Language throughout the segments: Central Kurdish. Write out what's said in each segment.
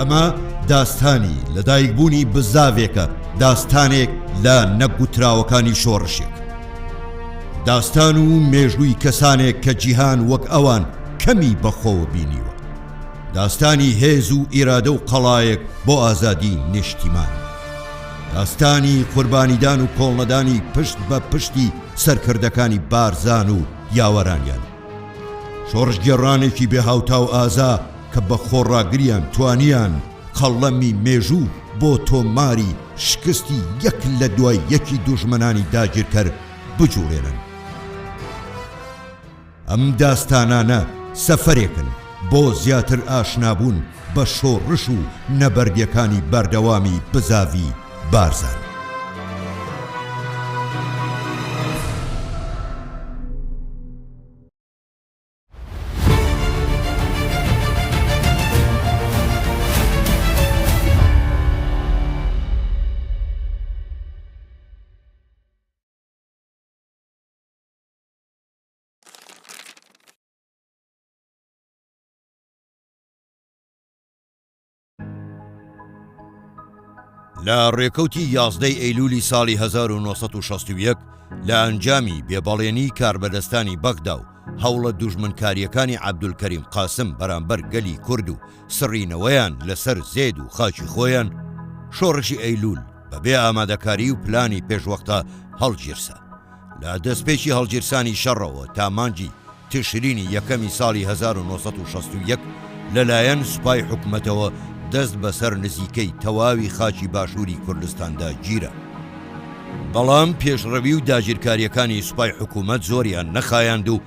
ئەمە داستانی لەدایکبوونی بزاوێکە، داستانێک لە نەگوتراوەکانی شۆڕشێک، داستان و مێژووی کەسانێک کە جیهان وەک ئەوان کەمی بەخۆوە بینیوە، داستانی هێز و ئیرادە و قەڵایەک بۆ ئازادی نیشتیمان، داستانی قوربانیدان و کۆڵنەدانی پشت بە پشتی سەرکردەکانی بارزان و یاوەرانیان، شۆڕشگێڕانێکی بێهاوتا و ئازا کە بە خۆڕاگریان توانیان قەڵەمی مێژوو بۆ تۆماری شکستی یەک لە دوای یەکی دوژمنانی داگیرکەر بجوڵێنن. ئەم داستانانە سەفەرێکن بۆ زیاتر ئاشنابوون بە شۆڕش و نەبەردیەکانی بەردەوامی بزاوی بارزان. لە ڕێکەوتی 11 ئەیلولی ساڵی 1961 لە ئەنجامی بێبەڵێنی کاربەدەستانی بەغدا و هەوڵە دوژمنکاریەکانی عەبدولکەریم قاسم بەرامبەر گەلی کورد و سڕینەوەیان لەسەر زێد و خاچی خۆیان، شۆڕشی ئەیلول بەبێ ئامادەکاری و پلانی پێشوەختە هەڵگیرسا. لە دەستپێکی هەڵگیرسانی شەڕەوە تا مانگی تشرینی یەکەمی ساڵی 1961 لەلایەن سوپای حکومەتەوە دەست بەسەر نزیکەی تەواوی خاچی باشووری کوردستاندا گیرە. بەڵام پێشڕەوی و داگیرکاریەکانی سوپای حکومەت زۆریان نەخایاند و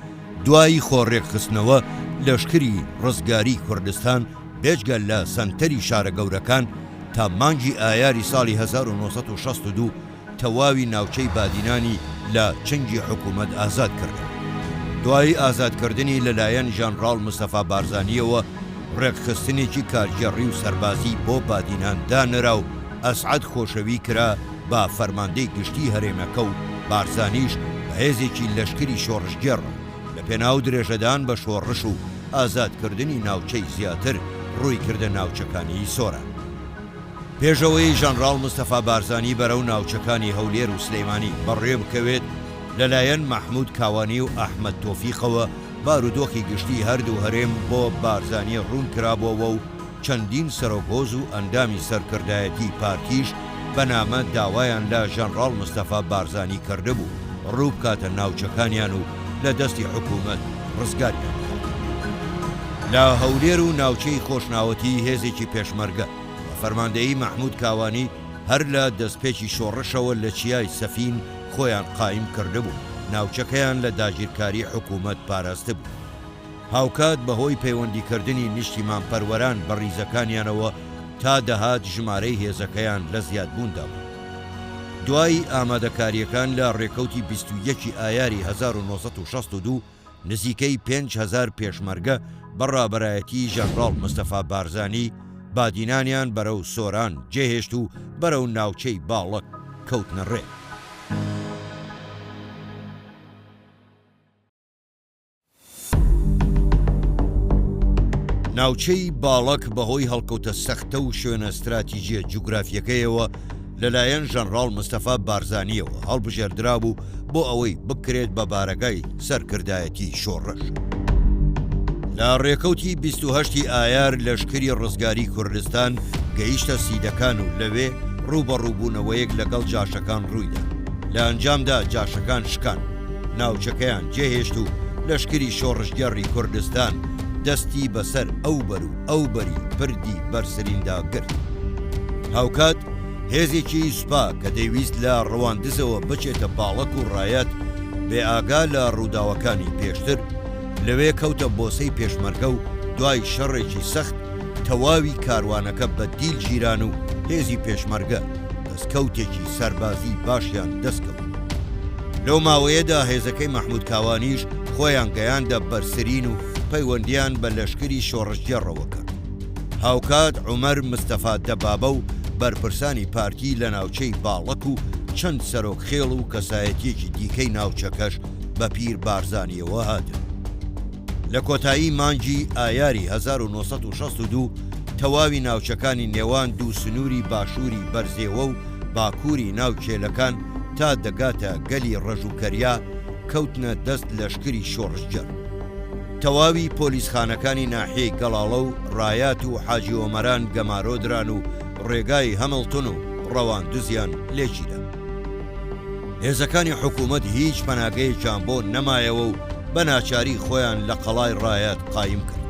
دوایی خۆڕێکخستنەوە لەشکری ڕزگاری کوردستان بێجگەل لە سەنتەری شارە گەورەکان تا مانگی ئایاری ساڵی 1962 تەواوی ناوچەی بادینانی لە چنگی حکومەت ئازاد کردن. دوای ئازادکردنی لەلایەن ژەنڕاڵ مستەفا بارزانیەوە ڕێکخستنێکی کارگێڕی و سەربازی بۆ بادینان دانرا و ئەسعەد خۆشەوی کرا با فەرماندەی گشتی هەرێمەکە و بارزانیش بە هێزێکی لەشکری شۆڕشگێڕ لە پێناو درێژەدان بە شۆڕش و ئازادکردنی ناوچەی زیاتر ڕووی کردە ناوچەکانی سۆران. پێشەوەی ژەنڕاڵ مستەفا بارزانی بەرەو ناوچەکانی هەولێر و سلەیمانی بەڕێ بکەوێت، لەلایەن مەحموود کاوانی و ئەحمەد تۆفیقەوە بارودۆخی گشتی هەردوو هەرێم بۆ بارزانیە ڕوون کرابەوە و چەندین سەرۆکۆز و ئەندامی سەرکردایەتی پارتیش بەنامە داوایان لە ژەنڕاڵ مستەفا بارزانی کردبوو ڕوو بکاتە ناوچەکانیان و لە دەستی حکوومەت ڕزگاریان بکات. لە هەولێر و ناوچەی خۆشناوەتی هێزێکی پێشمەرگە بە فەرماندەیی مەحموود کاوانی هەر لە دەستپێکی شۆڕشەوە لە چیای سەفین خۆیان قایم کردبوو، ناوچەکەیان لە داگیرکاری حکوومەت پاراستە بوو. هاوکات بەهۆی پەیوەندیکردنی نیشتیمان پەروەران بە ڕیزەکانیانەوە تا دەهات ژمارەی هێزەکەیان لە زیادبووندا بوو. دوای ئامادەکاریەکان لە ڕێکەوتی 21 ئایاری 1962 نزیکەی 5,000 پێشمەرگە بەڕابەرایەتی ژەنڕاڵ مستەفا بارزانی بادینانیان بەرەو سۆران جێهێشت و بەرەو ناوچەی باڵک کەوتنە ڕێ. ناوچەی باڵک بەهۆی هەڵکەوتە سەختە و شوێنە استراتیژیە جوگرافیەکەیەوە لەلایەن ژەنڕاڵ مستەفا بارزانیەوە هەڵبژێردرا بوو بۆ ئەوەی بکرێت بە بارەگای سەرکردایەتی شۆڕش. لە ڕێکەوتی 28 ئایار لەشکری ڕزگاری کوردستان گەیشتە سیدەکان و لەوێ ڕووبەڕووبوونەوەیەک لەگەڵ جاشەکان ڕوویدا. لە ئەنجامدا جاشەکان شکان، ناوچەکەیان جێهێشت و لەشکری شۆڕشگەڕی کوردستان دەستی بەسەر ئەوبەر و ئەوبەری پردی بەرسریندا گرت. هاوکات هێزێکی سوپا کە دەیویست لە ڕەواندزەوە بچێتە باڵک و ڕایەت بێ ئاگا لە ڕووداوەکانی پێشتر لەوێ کەوتە بۆسەی پێشمەرگە و دوای شەڕێکی سەخت تەواوی کاروانەکە بە دیل گیران و هێزی پێشمەرگە دەستکەوتێکی سەربازی باشیان دەستکەوت. لەو ماوەیەدا هێزەکەی مەحموود کاوانیش خۆیان گەیاندە بەرسرین و پەیوەندیان بە لەشکری شۆڕشگێڕەوە کرد. هاوکات عومەر مستەفا دەبابە و بەرپرسانی پارتی لە ناوچەی باڵک و چەند سەرۆک خێڵ و کەسایەتیەکی دیکەی ناوچەکەش بە پیر بارزانیەوە هاتن. لە کۆتایی مانگی ئایاری 1962 تەواوی ناوچەکانی نێوان دوو سنووری باشووری بەرزێوە و باکووری ناوچێلەکان تا دەگاتە گەلی ڕەژووکەریا کەوتنە دەست لەشکری شۆڕشجەر. تەواوی پۆلیسخانەکانی ناحیەی گەڵاڵە و ڕایات و حاجی ئۆمەران گەمارۆدران و ڕێگای هەمڵتون و ڕەواندوزیان لێگیرە. هێزەکانی حکوومەت هیچ پەناگەیەکیان بۆ نەمایەوە و بە ناچاری خۆیان لە قەڵای ڕایات قایم کرد.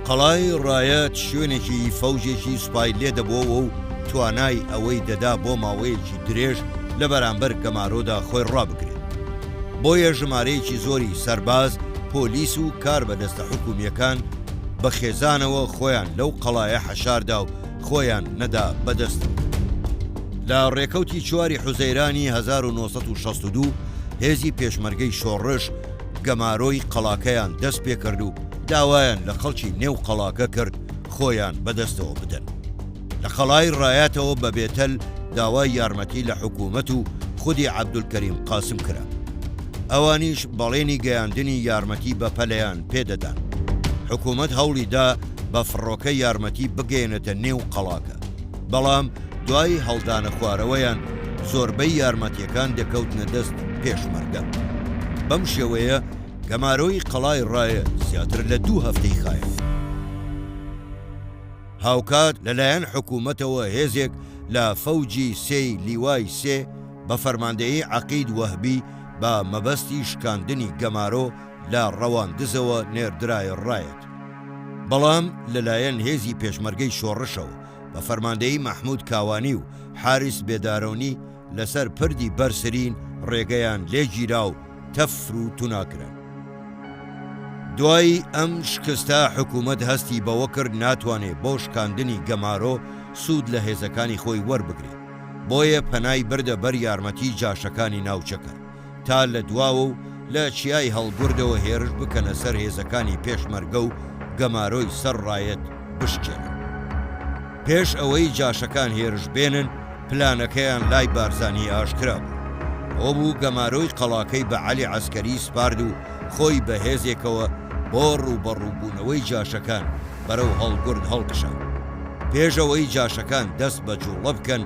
قەڵای ڕایەت شوێنێکی فەوجێکی سوپای لێدەبووەوە و توانای ئەوەی دەدا بۆ ماوەیەکی درێژ لە بەرامبەر گەمارۆدا خۆی ڕابگرێت. بۆیە ژمارەیەکی زۆری سەرباز، پۆلیس و کار بەدەستە حکوومیەکان بە خێزانەوە خۆیان لەو قەڵایە حەشاردا و خۆیان نەدا بەدەستەوە. لە ڕێکەوتی 4 حوزەیرانی 1962 هێزی پێشمەرگەی شۆڕش گەمارۆی قەڵاکەیان دەست پێ کرد و داوایان لە خەڵکی نێو قەڵاکە کرد خۆیان بەدەستەوە بدەن. لە قەڵای ڕایەتەوە بە بێتەل داوای یارمەتی لە حکوومەت و خودی عەبدولکەریم قاسم کرا. ئەوانیش بەڵێنی گەیاندنی یارمەتی بە پەلەیان پێدەدان. حکوومەت هەوڵیدا بە فڕۆکە یارمەتی بگەێنێتە نێو قەڵاکە، بەڵام دوای هەڵدانە خوارەوەیان زۆربەی یارمەتیەکان دەکەوتنە دەست پێشمەرگە. بەم شێوەیە گەمارۆی قەڵای ڕایە زیاتر لە 2 هەفتەی خایە. هاوکات لەلایەن حکوومەتەوە هێزێک لە فەوجی سێی لیوای سێ بە فەرماندەیی عەقید وەهبی بە مەبەستی شکاندنی گەمارۆ لە ڕەواندزەوە نێردرایە ڕایەت. بەڵام لەلایەن هێزی پێشمەرگەی شۆڕشەوە بە فەرماندەیی مەحموود کاوانی و حارس بێدارۆنی لەسەر پردی بەرسرین ڕێگەیان لێگیرا و تەفر و توناکرا. دوای ئەم شکستە حکوومەت هەستی بەوە کرد ناتوانێت بۆ شکاندنی گەمارۆ سوود لە هێزەکانی خۆی وەربگرێت، بۆیە پەنای بردە بەر یارمەتی جاشەکانی ناوچەکە تا لە دواوە و لە چیای هەڵگوردەوە هێرش بکەنە سەر هێزەکانی پێشمەرگە و گەمارۆی سەر ڕایەت بشکێنن. پێش ئەوەی جاشەکان هێرش بێنن پلانەکەیان لای بارزانی ئاشکرا بوو. ئەو بوو گەمارۆی قەڵاکەی بە عەلی عەسکەری سپارد و خۆی بە هێزێکەوە بۆ ڕووبەڕووبوونەوەی جاشەکان بەرەو هەڵگورد هەڵکشان. پێشەوەی جاشەکان دەست بە جوڵە بکەن،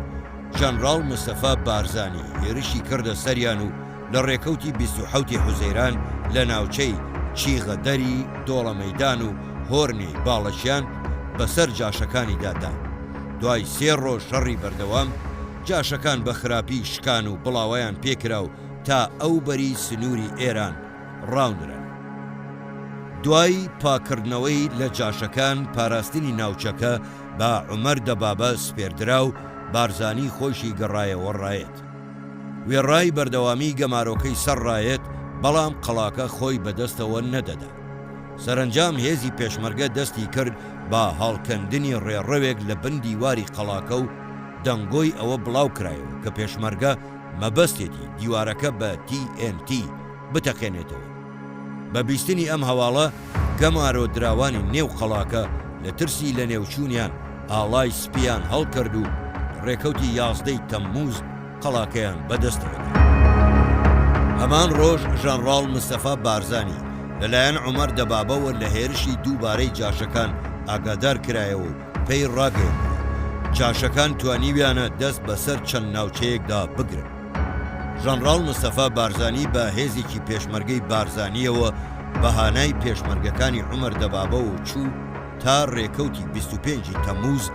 ژەنڕاڵ مستەفا بارزانی هێرشی کردە سەریان و لە ڕێکەوتی 27 حوزەیران لە ناوچەی چیغەدەری دۆڵە مەیدان و هۆرنی باڵەشیان بەسەر جاشەکانی دادا. دوای 3 ڕۆژ شەڕی بەردەوام جاشەکان بە خراپی شکان و بڵاوەیان پێکرا و تا ئەو بەری سنووری ئێران ڕاونرن. دوای پاکردنەوەی لە جاشەکان پاراستنی ناوچەکە بە عومەر دەبابە سپێردرا و بارزانی خۆشی گەڕایەوە ڕایەت. وێڕای بەردەوامی گەمارۆکەی سەر ڕایەت، بەڵام قەڵاکە خۆی بەدەستەوە نەدەدا. سەرنجام هێزی پێشمەرگە دەستی کرد بە هەڵکەندنی ڕێڕەوێک لە بن دیواری قەڵاکە و دەنگۆی ئەوە بڵاو کرایەوە کە پێشمەرگە مەبەستێتی دیوارەکە بە TNT بتەقێنێتەوە. بە بیستنی ئەم هەواڵە گەمارۆ دراوانی نێو قەڵاکە لە ترسی لە نێوچوونیان ئاڵای سپیان هەڵکرد و ڕێکەوتی 11 تەمموز قەڵاکەیان بەدەستەوە. هەمان ڕۆژ ژەنڕاڵ مستەفا بارزانی لەلایەن عومەر دەبابەوە لە هێرشی دووبارەی جاشەکان ئاگادار کرایەوە و پێی ڕاگەیەن جاشەکان توانیویانە دەست بەسەر چەند ناوچەیەکدا بگرن. ژەنڕاڵ مستەفا بارزانی بە هێزێکی پێشمەرگەی بارزانیەوە بەهانای پێشمەرگەکانی عومەر دەبابە و چوو تا ڕێکەوتی 25 تەمموز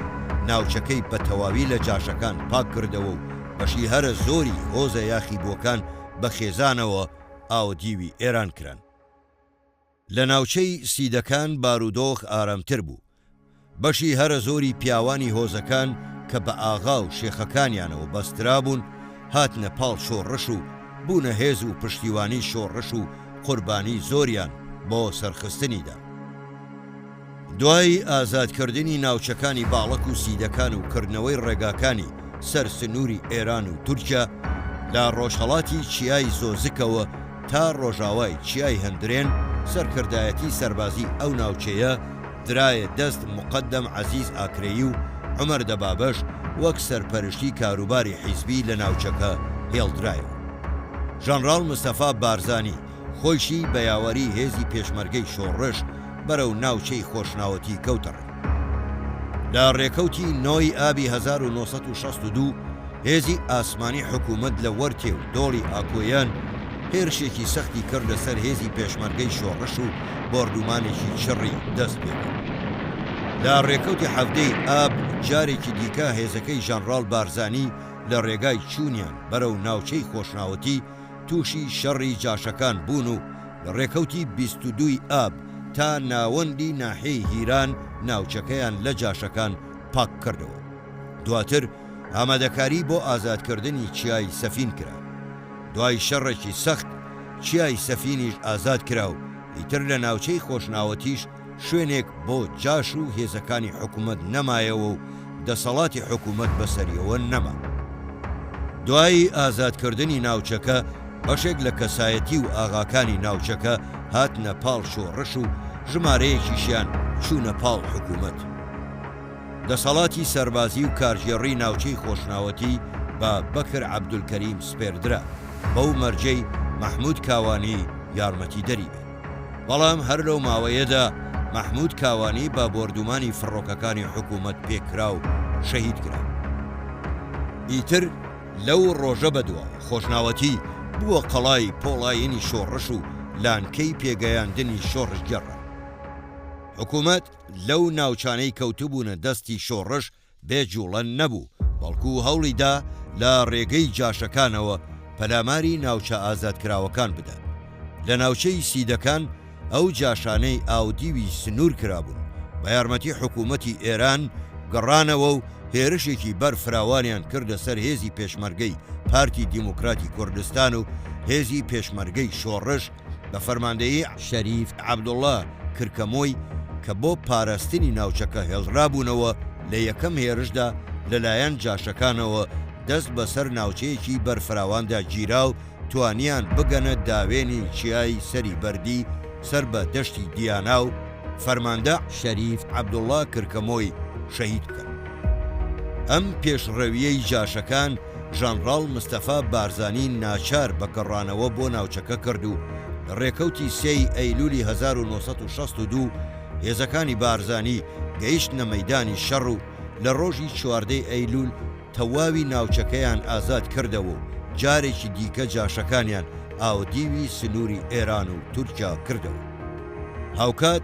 ناوچەکەی بە تەواوی لە جاشەکان پاک کردەوە و بەشی هەرە زۆری هۆزە یاخی بۆکان بە خێزانەوە ئاودیوی ئێران کران. لە ناوچەی سیدەکان بارودۆخ ئارامتر بوو. بەشی هەرە زۆری پیاوانی هۆزەکان کە بە ئاغا و شێخەکانیانەوە بەسترا بوون هاتنە پاڵ شۆڕش و بوونە هێز و پشتیوانی شۆڕش و قوربانی زۆریان بۆ سەرخستنیدا. دوای ئازادکردنی ناوچەکانی باڵک و سیدەکان و کردنەوەی ڕێگاکانی سەر سنووری ئێران و تورکیا لە ڕۆژهەڵاتی چیای زۆزکەوە تا ڕۆژاوای چیای هەندرێن سەرکردایەتی سەربازی ئەو ناوچەیە درایە دەست مقدەم عەزیز ئاکرەیی و عومەر دەبابەش وەک سەرپەرشتی کاروباری حیزبی لە ناوچەکە هێڵدرایەوە. ژەنڕاڵ مستەفا بارزانی خۆیشی بە یاوەری هێزی پێشمەرگەی شۆڕش بەرەو ناوچەی خۆشناوەتی کەوتەڕ. لە ڕێکەوتی نۆی ئابی 1962 هێزی ئاسمانی حکوومەت لە وەرتێ و دۆڵی ئاکۆیان هێرشێکی سەختی کرد لەسەر هێزی پێشمەرگەی شۆڕش و بۆردومانێکی چڕی دەست پێ. لە ڕێکەوتی هەفتەی ئاب جارێکی دیکە هێزەکەی ژەنڕاڵ بارزانی لە ڕێگای چوونیان بەرەو ناوچەی خۆشناوەتی تووشی شەڕی جاشەکان بوون و لە ڕێکەوتی 22 ئاب تا ناوەندی ناحیەی هیران ناوچەکەیان لە جاشەکان پاک کردەوە. دواتر ئامادەکاری بۆ ئازادکردنی چیای سەفین کرا. دوای شەڕێکی سەخت چیای سەفینیش ئازاد کرا و ئیتر لە ناوچەی خۆشناوەتیش شوێنێک بۆ جاش و هێزەکانی حکوومەت نەمایەوە و دەسەڵاتی حکوومەت بەسەریەوە نەما. دوای ئازادکردنی ناوچەکە بەشێک لە کەسایەتی و ئاغاکانی ناوچەکە هاتنە پاڵ شۆڕش و ژمارەیەکیشیان چوونە پاڵ حکوومەت. دەسەڵاتی سەربازی و کارژێڕی ناوچەی خۆشناوەتی بە بەکر عەبدولکەریم سپێردرا بەو مەرجەی مەحموود کاوانی یارمەتیدەری بێت. بەڵام هەر لەو ماوەیەدا مەحموود کاوانی بە بۆردومانی فڕۆکەکانی حکوومەت پێکرا و شەهید کرا. ئیتر لەو ڕۆژە بەدووە خۆشناوەتی بووە قەڵای پۆڵایەنی شۆڕش و لانکەی پێگەیاندنی شۆڕش گەڕە. حکوومەت لەو ناوچانەی کەوتبوونە دەستی شۆڕش بێجوڵە نەبوو، بەڵکو هەوڵیدا لە ڕێگەی جاشەکانەوە پەلاماری ناوچە ئازادکراوەکان بدات. لە ناوچەی سیدەکان ئەو جاشانەی ئاودیوی سنوور کرابوون بە یارمەتی حکوومەتی ئێران گەڕانەوە و هێرشێکی بەرفراوانیان کردە سەر هێزی پێشمەرگەی پارتی دیموکراتی کوردستان و هێزی پێشمەرگەی شۆڕش بە فەرماندەیی شەریف عەبدوڵڵا کرکەمۆی کە بۆ پاراستنی ناوچەکە هێڵرابوونەوە لە یەکەم هێرشدا لەلایەن جاشەکانەوە دەست بەسەر ناوچەیەکی بەرفراواندا گیرا و توانیان بگەنە داوێنی چیای سەری بەردی سەر بە دەشتی دیانا و فەرماندە شەریف عەبدوڵڵا کرکەمۆی شەهید بکەن. ئەم پێشڕەویەی جاشەکان ژەنڕاڵ مستەفا بارزانی ناچار بە گەڕانەوە بۆ ناوچەکە کرد و لە ڕێکەوتی 3 ئەیلولی 1962 هێزەکانی بارزانی گەیشتنە مەیدانی شەڕ و لە ڕۆژی 14 ئەیلول تەواوی ناوچەکەیان ئازاد کردەوە و جارێکی دیکە جاشەکانیان ئاودیوی سنووری ئێران و تورکیا کردەوە. هاوکات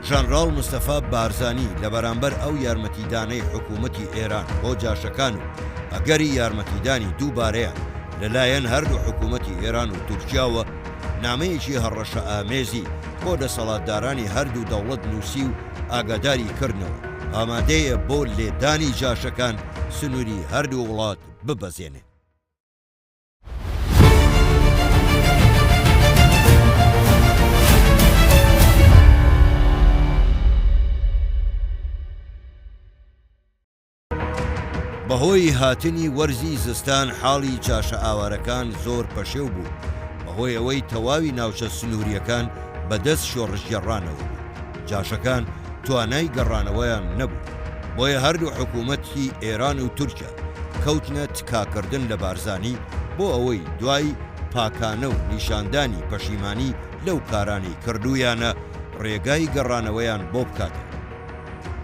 ژەنڕاڵ مستەفا بارزانی لە بەرامبەر ئەو یارمەتیدانەی حکوومەتی ئێران بۆ جاشەکان و ئەگەری یارمەتیدانی دووبارەیان لەلایەن هەردوو حکوومەتی ئێران و تورکیاوە نامەیەکی هەڕەشە ئامێزی بۆ دەسەڵاتدارانی هەردوو دەوڵەت نووسی و ئاگاداری کردنەوە ئامادەیە بۆ لێدانی جاشەکان سنووری هەردوو وڵات ببەزێنێ. بەهۆی هاتنی وەرزی زستان حاڵی جاشە ئاوارەکان زۆر پەشێو بوو، بەهۆی ئەوەی تەواوی ناوچە سنووریەکان بەدەست شۆڕش گەڕانەوە بوو. جاشەکان توانای گەڕانەوەیان نەبوو، بۆیە هەردوو حکوومەتی ئێران و تورکیا کەوتنە تکاکردن لە بارزانی بۆ ئەوەی دوای پاکانە و نیشاندانی پەشیمانی لەو کارانی کردویانە ڕێگای گەڕانەوەیان بۆ بکاتەوە.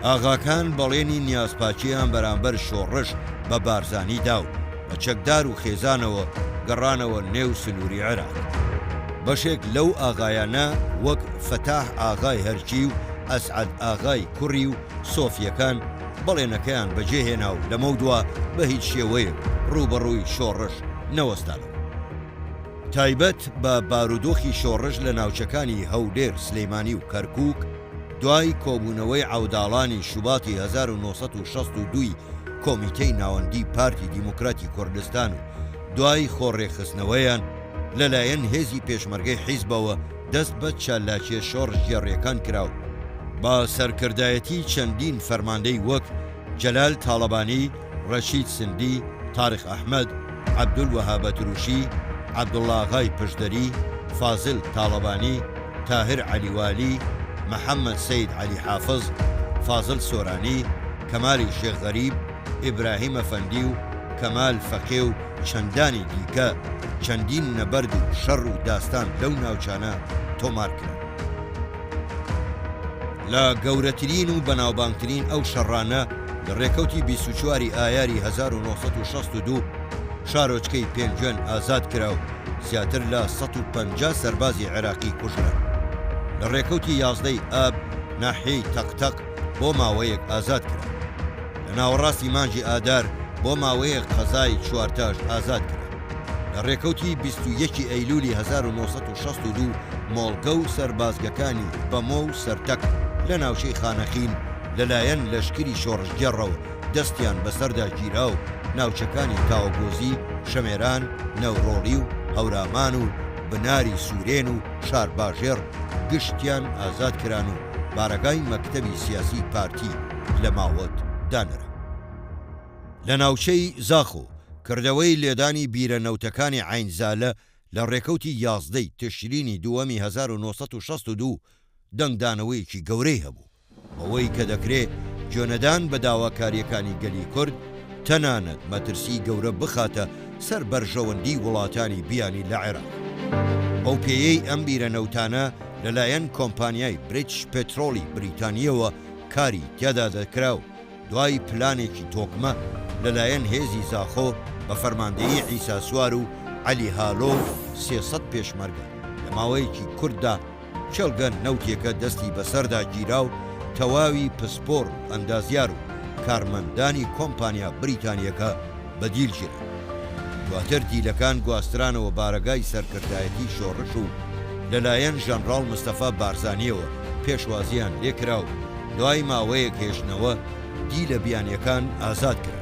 ئاغاکان بەڵێنی نیازپاچیان بەرامبەر شۆڕش بە بارزانی داو بە چەکدار و خێزانەوە گەڕانەوە نێو سنووری عێراق. بەشێک لەو ئاغایانە وەک فەتاح ئاغای هەرچی و ئەسعەد ئاغای کوڕی و سۆفیەکان بەڵێنەکەیان بەجێهێنا و لەمەودووە بە هیچ شێوەیە ڕوبەڕووی شۆڕش نەوەستانەوە. تایبەت بە بارودۆخی شۆڕش لە ناوچەکانی هەولێر، سلەیمانی و کەرکووک دوای کۆبوونەوەی عەوداڵانی شوباتی 1962 کۆمیتەی ناوەندی پارتی دیموکراتی کوردستان و دوای خۆڕێخستنەوەیان لەلایەن هێزی پێشمەرگەی حیزبەوە دەست بە چالاکیە شۆڕش گێڕیەکان کراو با سەرکردایەتی چەندین فەرماندەی وەک جەلال تاڵەبانی، ڕەشید سندی، تاریق ئەحمەد، عەبدولوەهاب دروشی، عەبدوڵڵاغای پشدەری، فازل تاڵەبانی، تاهر عەلیوالی، محەممەد سەید عەلی حافظ، فازل سۆرانی، کەمالی شێخ غەریب، ئیبراهیم ئەفەندی و کەمال فەقێ و چەندانی دیکە چەندین نەبەرد و شەڕ و داستان لەو ناوچانە تۆمار کرد. لە گەورەترین و بەناوبانگترین ئەو شەڕانە لە ڕێکەوتی 24 ئایاری 1962 شارۆچکەی پێنجێن ئازاد کرا و زیاتر لە 150 سەربازی عێراقی کوژرا. لە ڕێکەوتی 11 ئاب ناحیەی تەقتەق بۆ ماوەیەک ئازاد کرا. لە ناوەڕاستی مانجی ئادار بۆ ماوەیەک قەزای چوارتاش ئازاد کرا. لە ڕێکەوتی 21 ئەیلولی 1962 مۆڵگە و سەربازگەکانی بەمۆ و سەرتەک لە ناوچەی خانەخین لەلایەن لەشکری شۆڕژگەڕەوە دەستیان بەسەردا گیرا و ناوچەکانی تاوەگۆزی، شەمێران، نەوڕۆڵی و هەورامان و بناری سوورێن و شارباژێر گشتیان ئازاد کران و بارەگای مەکتەبی سیاسی پارتی لە ماوەت دانرا. لە ناوچەی زاخۆ کردەوەی لێدانی بیرەنەوتەکانی عینزالە لە ڕێکەوتی 11 تشرینی دووەمی 1962 دەنگدانەوەیەکی گەورەی هەبوو بەوەی کە دەکرێت جۆنەدان بە داواکاریەکانی گەلی کورد تەنانەت مەترسی گەورە بخاتە سەر بەرژەوەندی وڵاتانی بیانی لە عێراق. ئەو پێیەی ئەم بیرەنەوتانە لەلایەن کۆمپانیای بریتیش پێترۆلی بریتانیەوە کاری تێدا دەکرا و دوای پلانێکی تۆکمە لەلایەن هێزی زاخۆ بە فەرماندەیی عیسا سوار و عەلی هالۆ 300 پێشمەرگە لە ماوەیەکی کورددا چەلگە نەوتێکە دەستی بەسەردا گیرا و تەواوی پسپۆر ئەندازیار و کارمەندانی کۆمپانیا بریتانیەکە بەدیلگیرە. دواتر دیلەکان گواسترانەوە بارەگای سەرکردایەتی شۆڕش و لەلایەن ژەنڕاڵ مستەفا بارزانیەوە پێشوازیان لێکرا و دوای ماوەیەک هێشتنەوە دیلە بیانیەکان ئازاد کرا.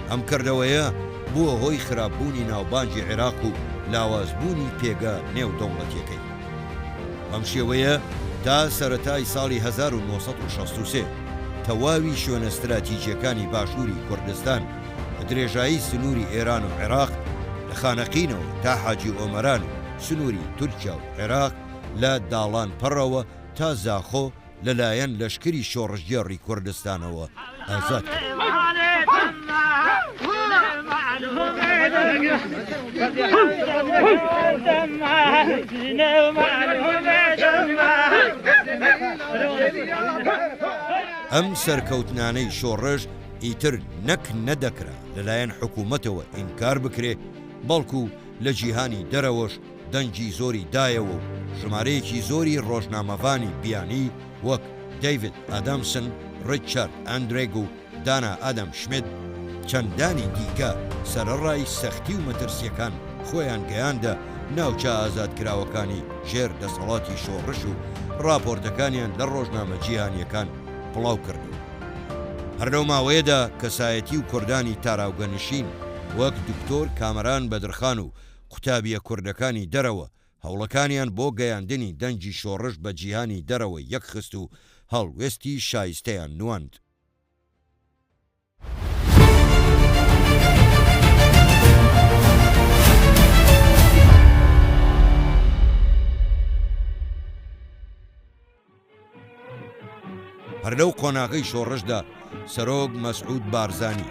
ئەم کردەوەیە بووە هۆی خراپبوونی ناوبانجی عێراق و لاوازبوونی پێگە نێو دەوڵەتیەکەی. ئەم شێوەیە تا سەرەتای ساڵی 1963 تەواوی شوێنە استراتیجیەکانی باشووری کوردستان بە درێژایی سنووری ئێران و عێراق لە خانەقینەوە تا حاجی ئۆمەران و سنووری تورکیا و عێراق لە داڵان پەڕەوە تا زاخۆ لەلایەن لەشکری شۆڕژگێڕی کوردستانەوە ئازاد کرد. ئەم سەرکەوتنانەی شۆڕژ ئیتر نەک نەدەکرا لەلایەن حکوومەتەوە ئینکار بکرێ، بەڵکو لە جیهانی دەرەوەش دەنگی زۆری دایەوە و ژمارەیەکی زۆری ڕۆژنامەوانی بیانی وەک دەیڤید ئادامسن، ڕیچارد ئەندرێگ و دانا ئادەم شمید چەندانی دیکە سەرەڕای سەختی و مەترسیەکان خۆیان گەیاندە ناوچە ئازادکراوەکانی ژێر دەسەڵاتی شۆڕش و راپۆرتەکانیان لە ڕۆژنامە جیهانیەکان بڵاو کردو. هەر لەو ماوەیەدا کەسایەتی و کوردانی تاراوگەنشین وەک دکتۆر کامەران بەدرخان و قوتابیە کوردەکانی دەرەوە هەوڵەکانیان بۆ گەیاندنی دەنگی شۆڕش بە جیهانی دەرەوە یەکخست و هەڵوێستی شایستەیان نواند. هەر لەو قۆناغی شۆڕشدا سەرۆک مەسعود بارزانی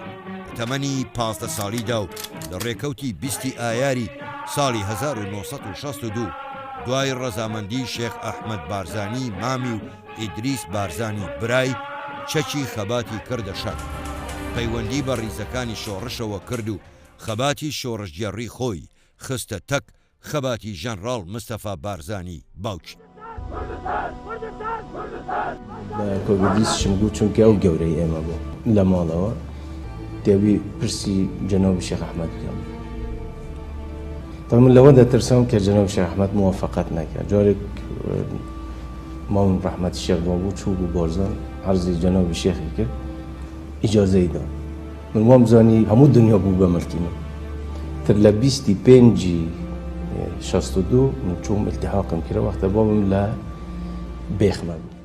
تەمەنی 15 ساڵیدا و لە ڕێکەوتی 20 ئایاری ساڵی 1962 دوای ڕەزامەندی شێخ ئەحمەد بارزانی مامی و ئیدریس بارزانی برای چەکی خەباتی کردە شەر. پەیوەندی بە ڕیزەکانی شۆڕشەوە کرد و خەباتی شۆڕشگێڕی خۆی خستە تەک خەباتی ژەنڕاڵ مستەفا بارزانی باوکی. بە کۆڤیدیسشم بوو چونکە ئەو گەورەی ئێمە بوو لە ماڵەوە دەوی پرسی جەنابی شێخ ئەحمەد بکەم. من لەوە دەترسم کە جەنابی شێخ ئەحمەد موافقەت نەکرد. جارێک ماڵم ڕەحمەتی شێخ بوو چوو بوو بۆرزان عەرزی جەنابی شێخی کرد ئیجازەی دا. من وام بزانی هەموو دنیا بوو بە ملکی من. تر لە 25/62 من چووم ئیلتیحاقم کرد وەختە بابم لە بێخمە بوو.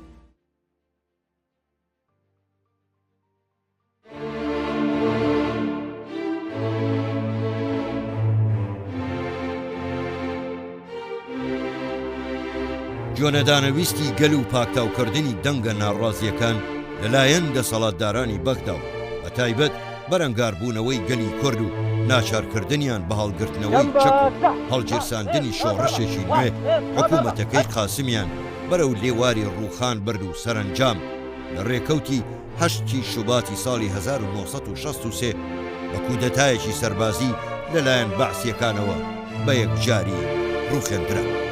جۆنەدانەویستی گەل و پاکتاوکردنی دەنگە ناڕازیەکان لەلایەن دەسەڵاتدارانی بەغدا و بە تایبەت بەرەنگاربوونەوەی گەلی کورد و ناچارکردنیان بە هەڵگرتنەوەی چەک و هەڵگیرساندنی شۆڕشێکی نوێ حکوومەتەکەی قاسمیان بەرەو لێواری ڕووخان برد و سەرنجام لە ڕێکەوتی هەشتی شوباتی ساڵی 1963 بە کودەتایەکی سەربازی لەلایەن بەعسیەکانەوە بە یەکجاری ڕووخێندرا.